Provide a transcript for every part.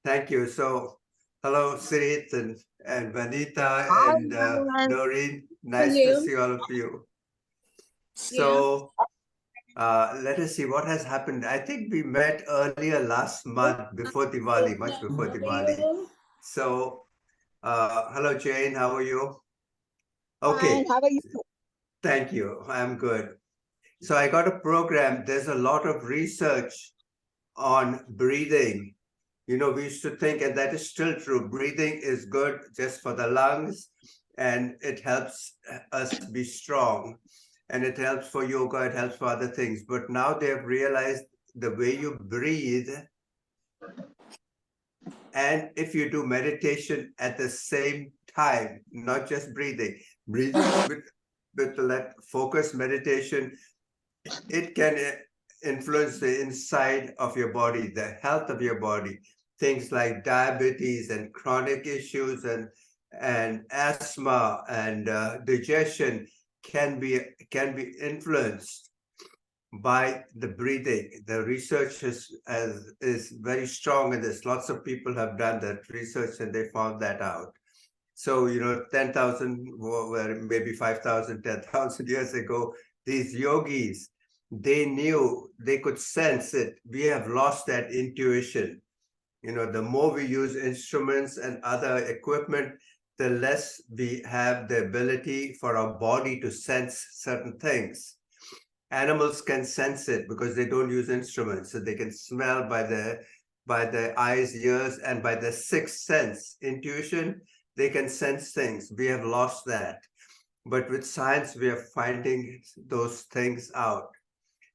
Thank you. So, hello, Sirit and Vanita Hi, and everyone. Noreen. How are Nice to you? see all of you. Yeah. So, let us see what has happened. I think we met earlier last month before Diwali, much before Diwali. So, hello, Jane. How are you? Fine. Okay. How are you? Thank you. I'm good. So, I got a program. There's a lot of research on breathing. You know, we used to think, and that is still true, breathing is good just for the lungs, and it helps us be strong, and it helps for yoga, it helps for other things. But now they have realized the way you breathe, and if you do meditation at the same time, not just breathing with that focused meditation, it can influence the inside of your body, the health of your body. Things like diabetes and chronic issues and asthma and digestion can be influenced by the breathing. The research is very strong in this. Lots of people have done that research and they found that out. So, you know, 10,000 were maybe 5,000, 10,000 years ago, these yogis, they knew, they could sense it. We have lost that intuition. You know, the more we use instruments and other equipment, the less we have the ability for our body to sense certain things. Animals can sense it because they don't use instruments, so they can smell by the eyes, ears, and by the sixth sense, intuition. They can sense things. We have lost that, but with science, we are finding those things out.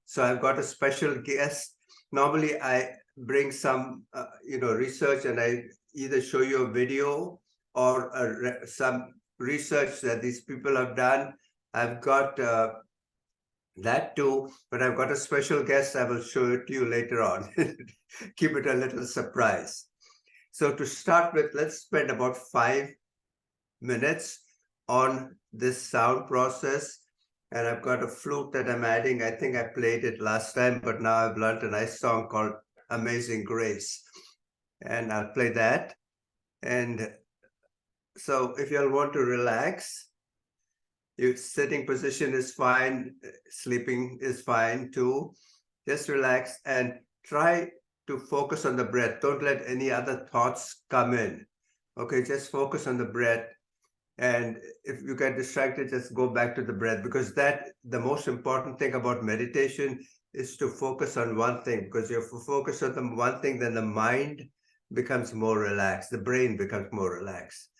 So I've got a special guest. Normally, I bring some, research, and I either show you a video or some research that these people have done. I've got that too, but I've got a special guest. I will show it to you later on. Keep it a little surprise. So to start with, let's spend about 5 minutes on this sound process. And I've got a flute that I'm adding. I think I played it last time, but now I've learned a nice song called Amazing Grace. And I'll play that. And so if you all want to relax, your sitting position is fine, sleeping is fine too. Just relax and try to focus on the breath. Don't let any other thoughts come in. Okay, just focus on the breath. And if you get distracted, just go back to the breath, because the most important thing about meditation is to focus on one thing, because if you focus on the one thing, then the mind becomes more relaxed, the brain becomes more relaxed.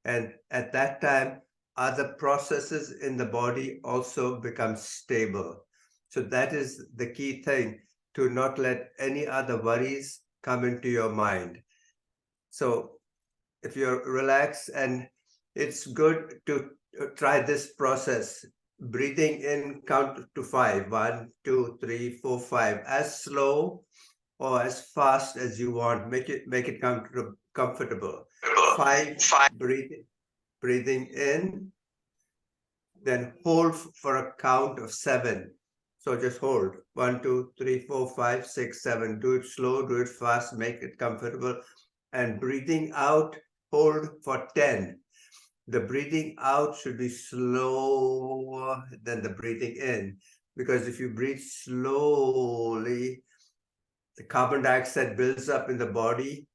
And at that time, other processes in the body also become stable. So that is the key thing, to not let any other worries come into your mind. So if you're relaxed, and it's good to try this process. Breathing in, count to 5. 1, 2, 3, 4, 5. As slow or as fast as you want. Make it comfortable. 5, breathing in, then hold for a count of 7. So just hold. 1, 2, 3, 4, 5, 6, 7. Do it slow, do it fast, make it comfortable. And breathing out, hold for 10. The breathing out should be slower than the breathing in, because if you breathe slowly, the carbon dioxide builds up in the body.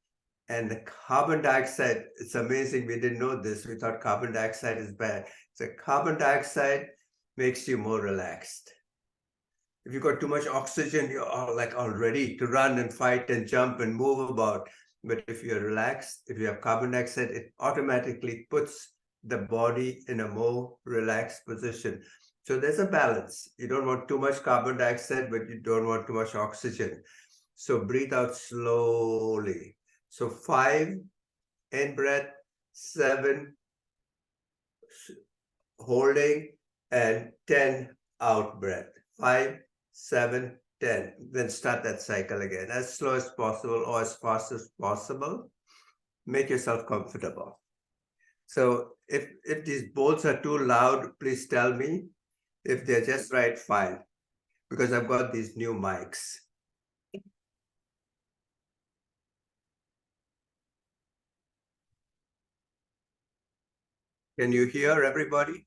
And the carbon dioxide, it's amazing, we didn't know this. We thought carbon dioxide is bad. So carbon dioxide makes you more relaxed. If you've got too much oxygen, you're all ready to run and fight and jump and move about. But if you're relaxed, if you have carbon dioxide, it automatically puts the body in a more relaxed position. So there's a balance. You don't want too much carbon dioxide, but you don't want too much oxygen. So breathe out slowly. So 5 in breath, 7 holding, and 10 out breath. 5, 7, 10. Then start that cycle again, as slow as possible or as fast as possible. Make yourself comfortable. So if these bolts are too loud, please tell me. If they're just right, fine. because I've got these new mics. Can you hear everybody?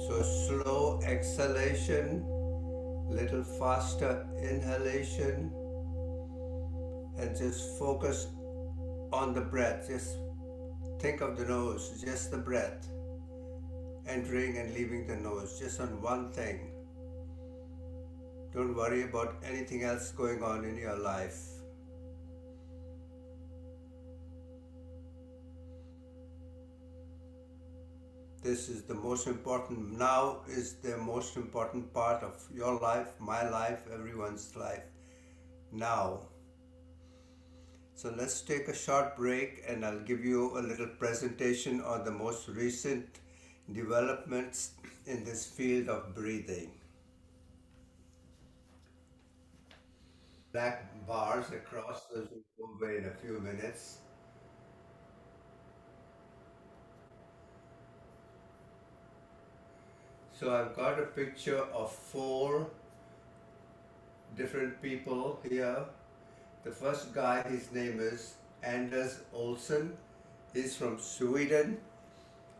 So slow exhalation, little faster inhalation, and just focus on the breath. Just think of the nose, just the breath, entering and leaving the nose, just on one thing. Don't worry about anything else going on in your life. This is the most important, now is the most important part of your life, my life, everyone's life. Now. So let's take a short break and I'll give you a little presentation on the most recent developments in this field of breathing. Black bars across, those will go away in a few minutes. So I've got a picture of 4 different people here. The first guy, his name is Anders Olsen. He's from Sweden.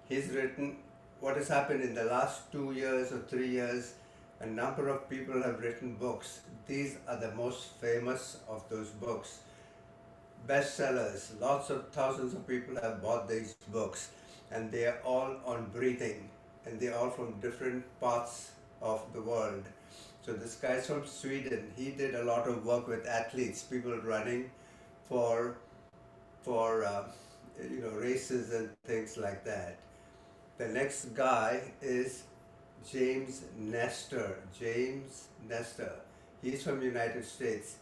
He's written what has happened in the last 2 years or 3 years. A number of people have written books. These are the most famous of those books. Bestsellers. Lots of thousands of people have bought these books, and they are all on breathing, and they're all from different parts of the world. So this guy's from Sweden. He did a lot of work with athletes, people running for races and things like that. The next guy is James Nestor. He's from United States.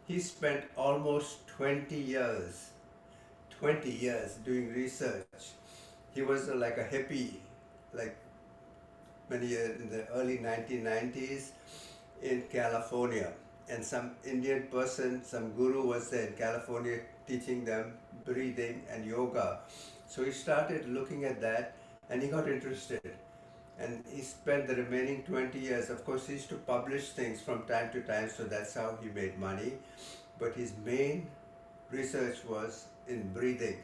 He spent almost 20 years doing research. He was like a hippie, like many years in the early 1990s in California. And some Indian person, some guru was there in California teaching them breathing and yoga. So he started looking at that and he got interested. And he spent the remaining 20 years, of course, he used to publish things from time to time, so that's how he made money. But his main research was in breathing.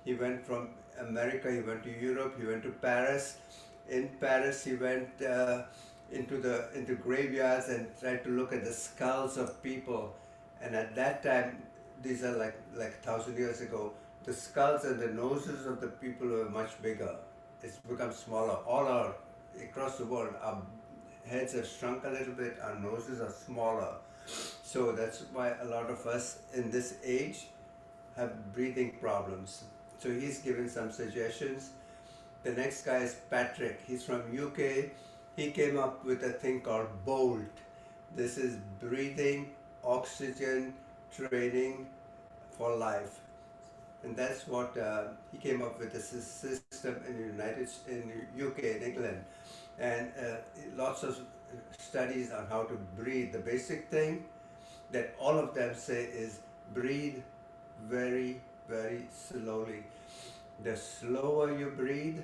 He went from America, he went to Europe, he went to Paris. In Paris, he went into graveyards and tried to look at the skulls of people. And at that time, these are like 1,000 years ago, the skulls and the noses of the people were much bigger. It's become smaller. All our across the world, our heads have shrunk a little bit, our noses are smaller. So that's why a lot of us in this age have breathing problems. So he's given some suggestions. The next guy is Patrick. He's from UK. He came up with a thing called BOLT. This is breathing oxygen training for life. And that's what he came up with, a system in UK, in England. And lots of studies on how to breathe. The basic thing that all of them say is breathe very, very slowly. The slower you breathe,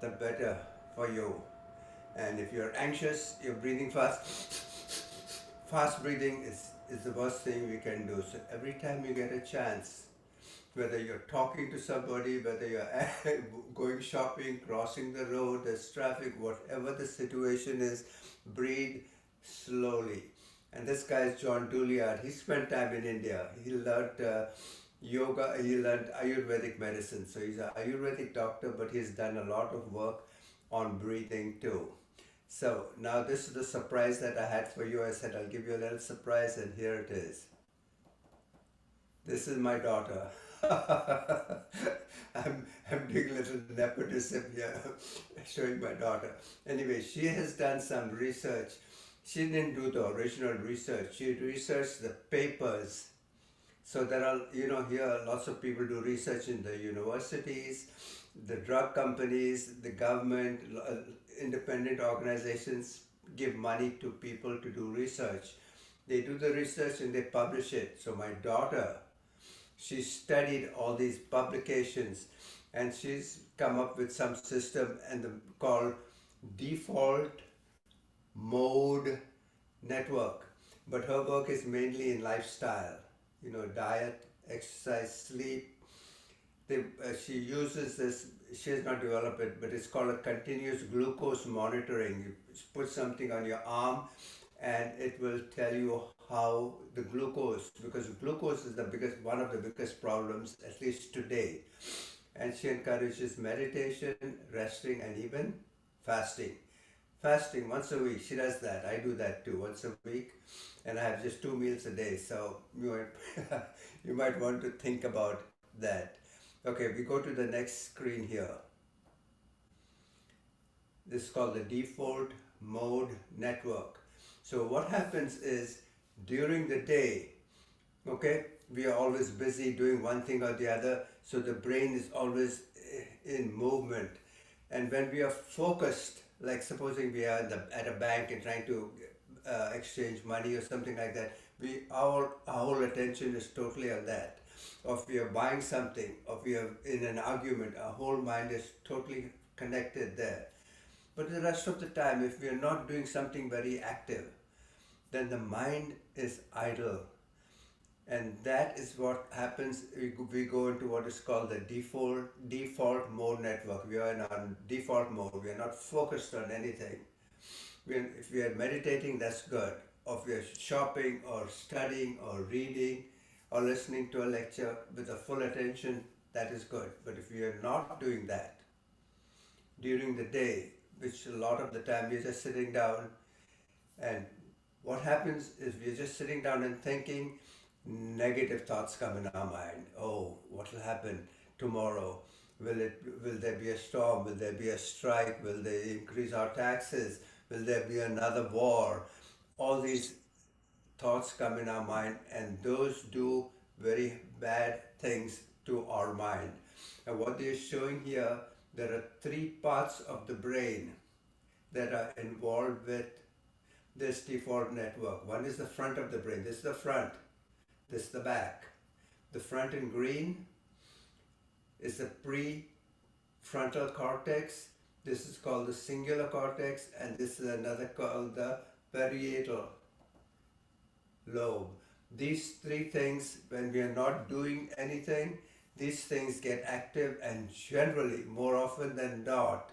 the better for you. And if you're anxious, you're breathing fast. Fast breathing is the worst thing we can do. So every time you get a chance, whether you're talking to somebody, whether you're going shopping, crossing the road, there's traffic, whatever the situation is, breathe slowly. And this guy is John Douillard. He spent time in India. He learned yoga, he learned Ayurvedic medicine. So he's an Ayurvedic doctor, but he's done a lot of work on breathing too. So now this is the surprise that I had for you. I said I'll give you a little surprise, and here it is. This is my daughter. I'm doing a little nepotism here, showing my daughter. Anyway, she has done some research. She didn't do the original research. She researched the papers. So there are, here lots of people do research in the universities, the drug companies, the government, independent organizations give money to people to do research. They do the research and they publish it. So my daughter, she studied all these publications and she's come up with some system called default mode network. But her work is mainly in lifestyle, diet, exercise, sleep. She uses this, she has not developed it, but it's called a continuous glucose monitoring. You put something on your arm and it will tell you how the glucose, because glucose is one of the biggest problems, at least today. And she encourages meditation, resting, and even fasting. Fasting once a week, she does that. I do that too, once a week, and I have just 2 meals a day. So you might want to think about that. Okay, we go to the next screen here. This is called the default mode network. So what happens is during the day, okay, we are always busy doing one thing or the other, so the brain is always in movement. And when we are focused, like supposing we are at a bank and trying to exchange money or something like that, our whole attention is totally on that. Or if we are buying something, or if we are in an argument, our whole mind is totally connected there. But the rest of the time, if we are not doing something very active, then the mind is idle. And that is what happens. We go into what is called the default mode network. We are in our default mode. We are not focused on anything. If we are meditating, that's good. Or if we are shopping or studying or reading or listening to a lecture with a full attention, that is good. But if we are not doing that during the day, which a lot of the time we're just sitting down, and what happens is we're just sitting down and thinking, negative thoughts come in our mind. Oh, what will happen tomorrow? Will there be a storm? Will there be a strike? Will they increase our taxes? Will there be another war? All these thoughts come in our mind, and those do very bad things to our mind. And what they're showing here, there are three parts of the brain that are involved with this default network. One is the front of the brain. This is the front. This is the back. The front in green is the prefrontal cortex. This is called the cingulate cortex, and this is another called the parietal lobe. These three things, when we are not doing anything, these things get active, and generally, more often than not,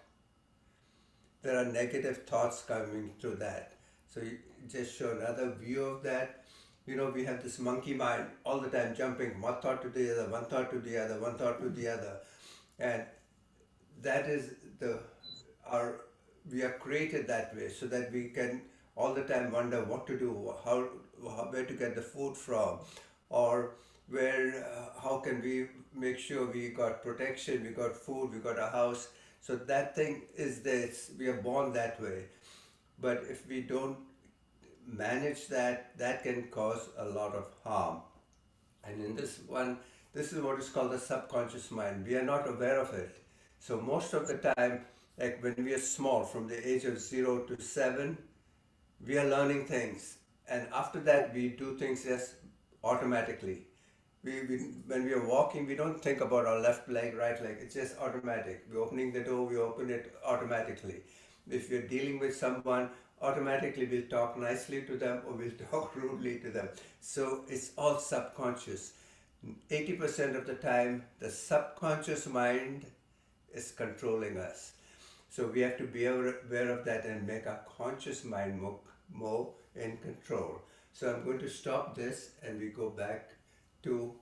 there are negative thoughts coming through that. So you just show another view of that. You know, we have this monkey mind all the time jumping one thought to the other, one thought to the other, one thought to the other. And that is we are created that way so that we can all the time wonder what to do, where to get the food from, or how can we make sure we got protection, we got food, we got a house. So that thing is this, we are born that way. But if we don't manage that, that can cause a lot of harm. And in this one, this is what is called the subconscious mind. We are not aware of it. So most of the time, like when we are small, from the age of 0 to 7, we are learning things. And after that, we do things just automatically. When we are walking, we don't think about our left leg, right leg. It's just automatic. We're opening the door, we open it automatically. If we're dealing with someone, automatically we'll talk nicely to them or we'll talk rudely to them. So it's all subconscious. 80% of the time, the subconscious mind is controlling us. So we have to be aware of that and make our conscious mind more in control. So I'm going to stop this and we go back to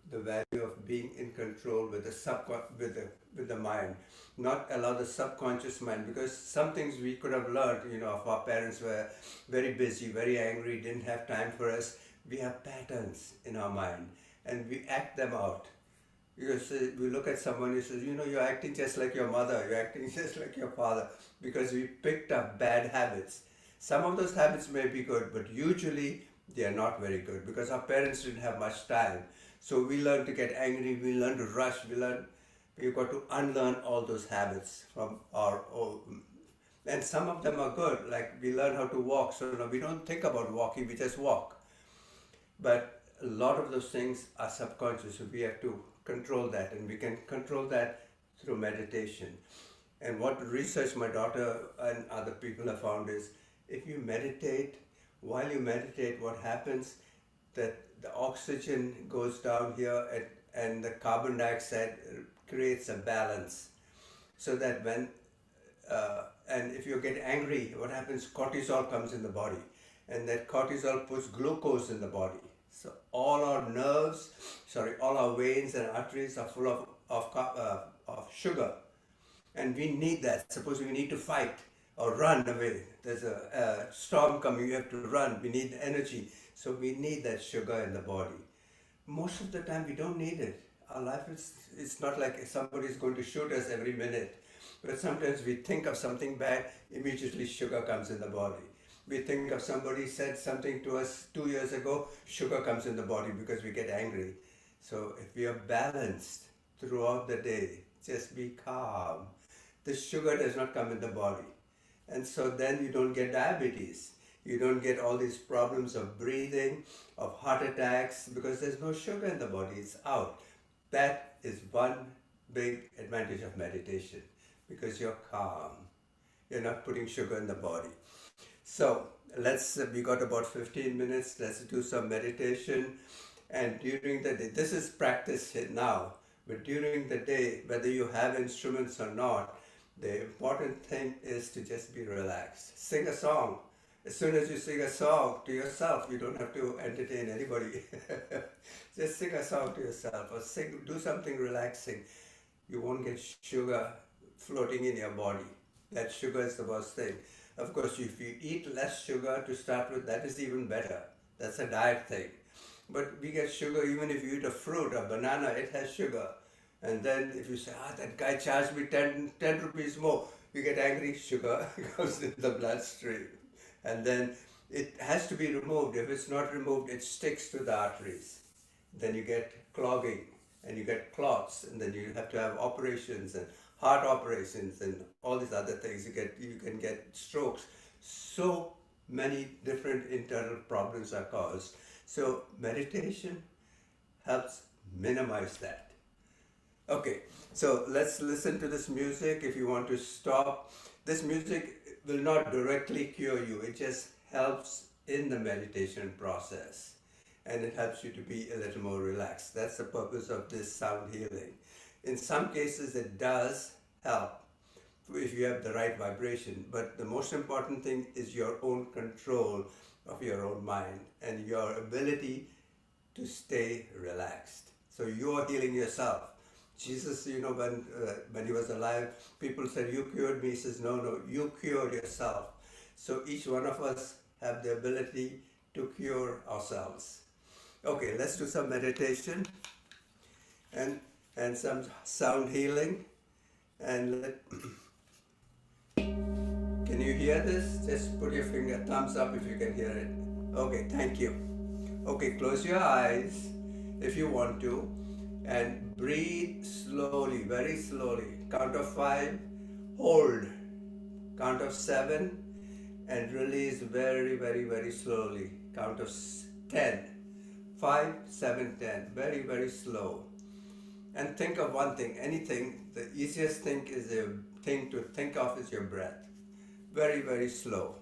the value of being in control with the mind, not allow the subconscious mind, because some things we could have learned, you know, if our parents were very busy, very angry, didn't have time for us. We have patterns in our mind and we act them out. Because we look at someone who says, you know, you're acting just like your mother, you're acting just like your father, because we picked up bad habits. Some of those habits may be good, but usually they are not very good because our parents didn't have much time. So we learn to get angry, we learn to rush, we've got to unlearn all those habits from our own. And some of them are good, like we learn how to walk. So now we don't think about walking, we just walk. But a lot of those things are subconscious, so we have to control that, and we can control that through meditation. And what research my daughter and other people have found is, if you meditate, while you meditate, what happens, that the oxygen goes down here and the carbon dioxide creates a balance. So that and if you get angry, what happens, cortisol comes in the body, and that cortisol puts glucose in the body. So all our all our veins and arteries are full of sugar, and we need that. Suppose we need to fight or run away. There's a storm coming, you have to run. We need energy, so we need that sugar in the body. Most of the time, we don't need it. Our life it's not like somebody is going to shoot us every minute. But sometimes we think of something bad, immediately sugar comes in the body. We think of somebody said something to us 2 years ago, sugar comes in the body because we get angry. So if we are balanced throughout the day, just be calm. The sugar does not come in the body. And so then you don't get diabetes. You don't get all these problems of breathing, of heart attacks, because there's no sugar in the body, it's out. That is one big advantage of meditation, because you're calm. You're not putting sugar in the body. So we got about 15 minutes, let's do some meditation. And during the day, this is practice now, but during the day, whether you have instruments or not, the important thing is to just be relaxed. Sing a song. As soon as you sing a song to yourself, you don't have to entertain anybody. Just sing a song to yourself, or do something relaxing. You won't get sugar floating in your body. That sugar is the worst thing. Of course, if you eat less sugar to start with, that is even better. That's a diet thing. But we get sugar even if you eat a fruit, a banana, it has sugar. And then if you say, that guy charged me 10 rupees more, you get angry, sugar goes in the bloodstream. And then it has to be removed. If it's not removed, it sticks to the arteries. Then you get clogging and you get clots, and then you have to have operations and heart operations and all these other things. You can get strokes. So many different internal problems are caused. So meditation helps minimize that. Okay, so let's listen to this music. If you want to stop, this music will not directly cure you. It just helps in the meditation process, and it helps you to be a little more relaxed. That's the purpose of this sound healing. In some cases, it does help if you have the right vibration, but the most important thing is your own control of your own mind and your ability to stay relaxed. So you are healing yourself. Jesus, when he was alive, people said, "You cured me." He says, "No, you cured yourself." So each one of us have the ability to cure ourselves. Okay, let's do some meditation and some sound healing. And can you hear this? Just put your thumbs up if you can hear it. Okay, thank you. Okay, close your eyes if you want to, and breathe slowly, very slowly. Count of 5, hold. Count of 7, and release very, very, very slowly. Count of 10. 5, 7, 10. Very, very slow. And think of one thing, anything. The easiest thing to think of is your breath. Very, very slow.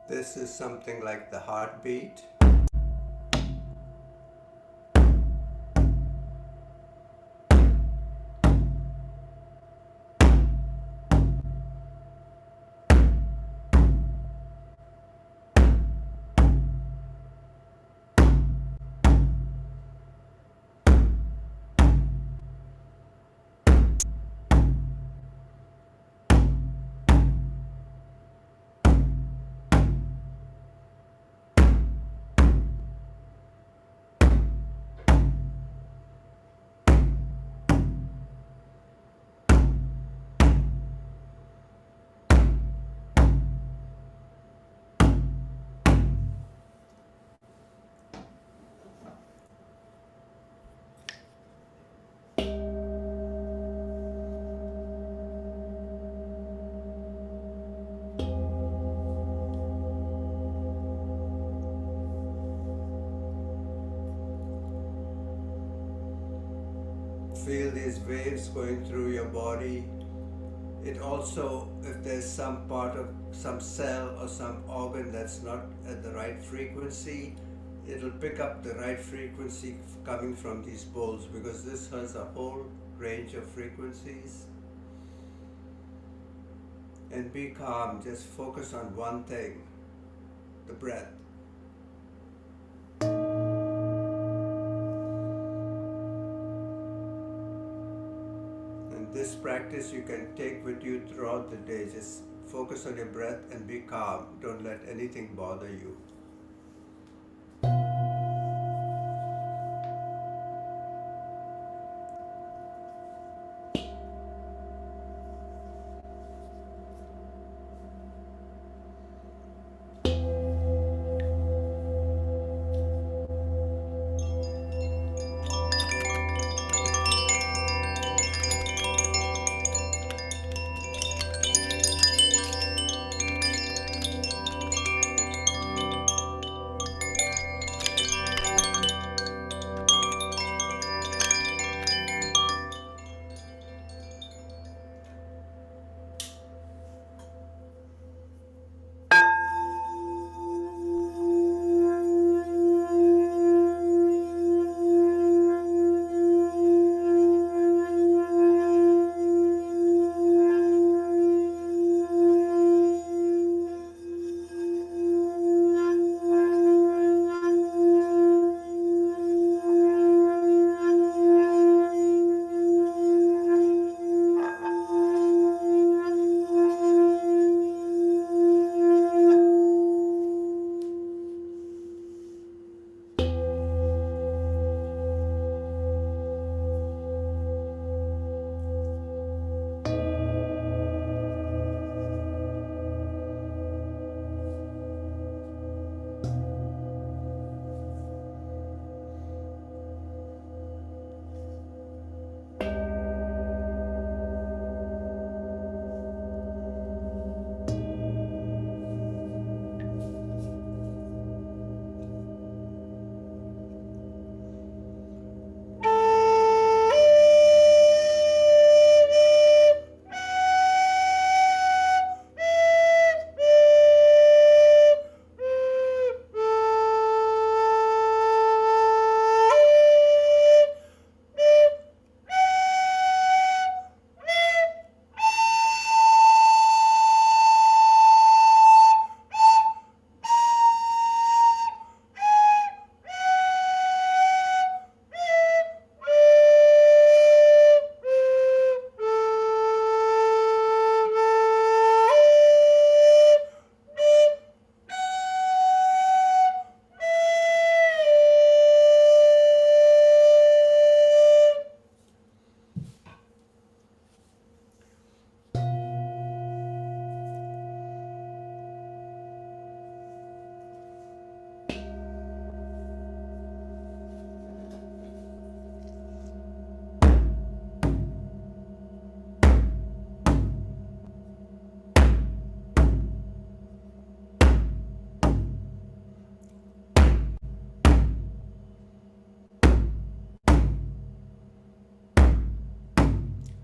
This is something like the heartbeat. Feel these waves going through your body It also, if there's some part of some cell or some organ that's not at the right frequency, it'll pick up the right frequency coming from these bowls, because this has a whole range of frequencies. And be calm, just focus on one thing, the breath. And this practice you can take with you throughout the day. Just focus on your breath and be calm. Don't let anything bother you.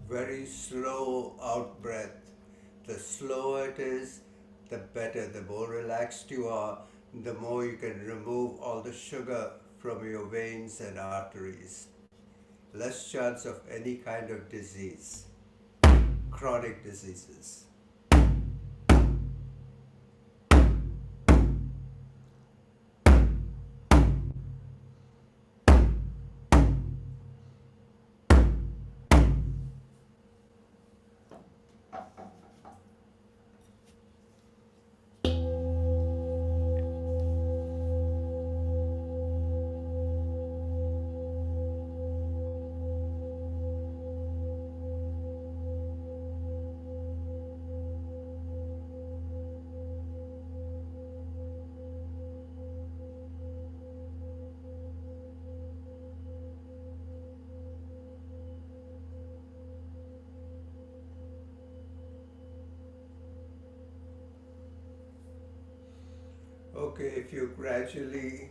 Very slow out breath. The slower it is, the better. The more relaxed you are, the more you can remove all the sugar from your veins and arteries. Less chance of any kind of disease, chronic diseases. Okay, if you gradually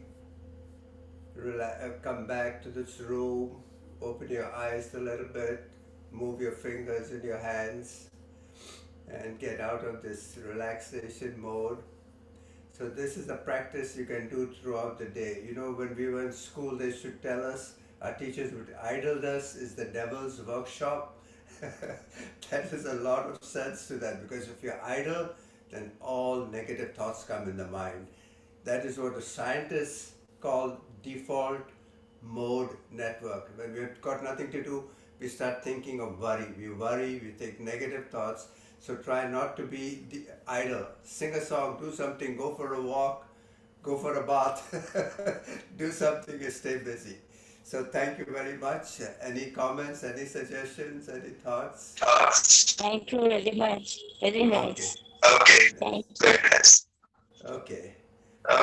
come back to this room, open your eyes a little bit, move your fingers in your hands, and get out of this relaxation mode. So this is a practice you can do throughout the day. You know, when we were in school, they should tell us, our teachers would, idleness is the devil's workshop. That is a lot of sense to that, because if you're idle, then all negative thoughts come in the mind. That is what the scientists call default mode network. When we've got nothing to do, we start thinking of worry. We worry, we think negative thoughts. So try not to be idle. Sing a song, do something, go for a walk, go for a bath, do something and stay busy. So thank you very much. Any comments, any suggestions, any thoughts? Thank you very much. Very Okay. nice. Okay. Very nice. Thank you. Okay.